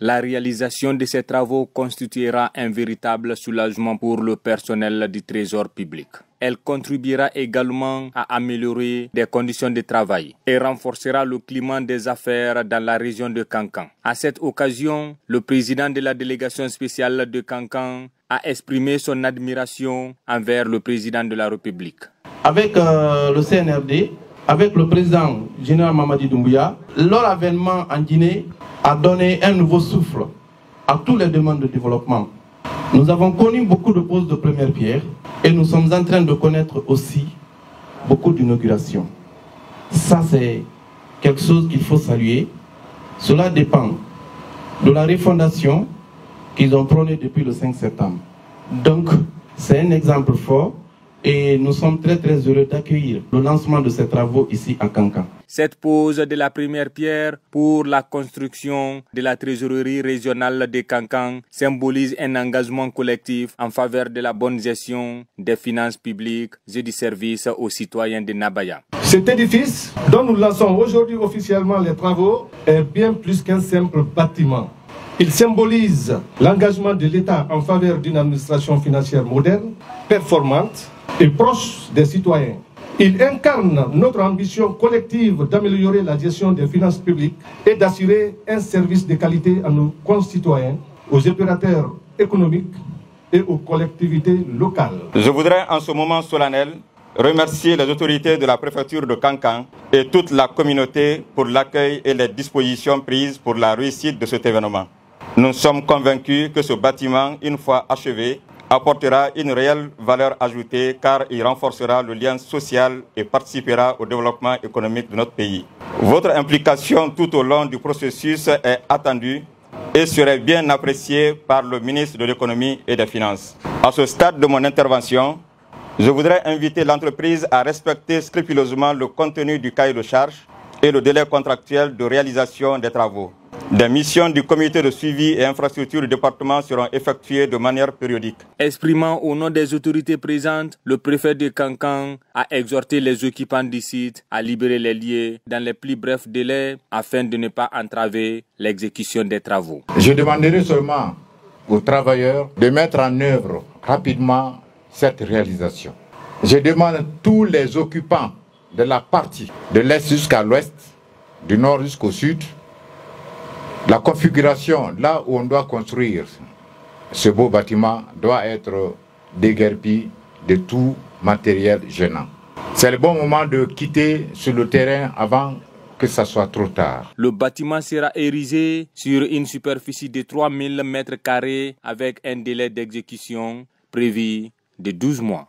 La réalisation de ces travaux constituera un véritable soulagement pour le personnel du Trésor public. Elle contribuera également à améliorer les conditions de travail et renforcera le climat des affaires dans la région de Kankan. À cette occasion, le président de la délégation spéciale de Kankan a exprimé son admiration envers le président de la République. Avec le CNRD, avec le président général Mamadi Doumbouya, leur avènement en Guinée a donné un nouveau souffle à tous les demandes de développement. Nous avons connu beaucoup de poses de première pierre et nous sommes en train de connaître aussi beaucoup d'inaugurations. Ça, c'est quelque chose qu'il faut saluer. Cela dépend de la refondation qu'ils ont prônée depuis le 5 septembre. Donc, c'est un exemple fort et nous sommes très heureux d'accueillir le lancement de ces travaux ici à Kankan. Cette pose de la première pierre pour la construction de la trésorerie régionale de Kankan symbolise un engagement collectif en faveur de la bonne gestion des finances publiques et du service aux citoyens de Nabaya. Cet édifice, dont nous lançons aujourd'hui officiellement les travaux, est bien plus qu'un simple bâtiment. Il symbolise l'engagement de l'État en faveur d'une administration financière moderne, performante et proche des citoyens. Il incarne notre ambition collective d'améliorer la gestion des finances publiques et d'assurer un service de qualité à nos concitoyens, aux opérateurs économiques et aux collectivités locales. Je voudrais en ce moment solennel remercier les autorités de la préfecture de Kankan et toute la communauté pour l'accueil et les dispositions prises pour la réussite de cet événement. Nous sommes convaincus que ce bâtiment, une fois achevé, apportera une réelle valeur ajoutée car il renforcera le lien social et participera au développement économique de notre pays. Votre implication tout au long du processus est attendue et serait bien appréciée par le ministre de l'Économie et des Finances. À ce stade de mon intervention, je voudrais inviter l'entreprise à respecter scrupuleusement le contenu du cahier de charges et le délai contractuel de réalisation des travaux. Des missions du comité de suivi et infrastructure du département seront effectuées de manière périodique. Exprimant au nom des autorités présentes, le préfet de Kankan a exhorté les occupants du site à libérer les lieux dans les plus brefs délais afin de ne pas entraver l'exécution des travaux. Je demanderai seulement aux travailleurs de mettre en œuvre rapidement cette réalisation. Je demande à tous les occupants de la partie de l'Est jusqu'à l'Ouest, du Nord jusqu'au Sud, la configuration, là où on doit construire ce beau bâtiment, doit être déguerpi de tout matériel gênant. C'est le bon moment de quitter sur le terrain avant que ça soit trop tard. Le bâtiment sera érigé sur une superficie de 3000 m² avec un délai d'exécution prévu de 12 mois.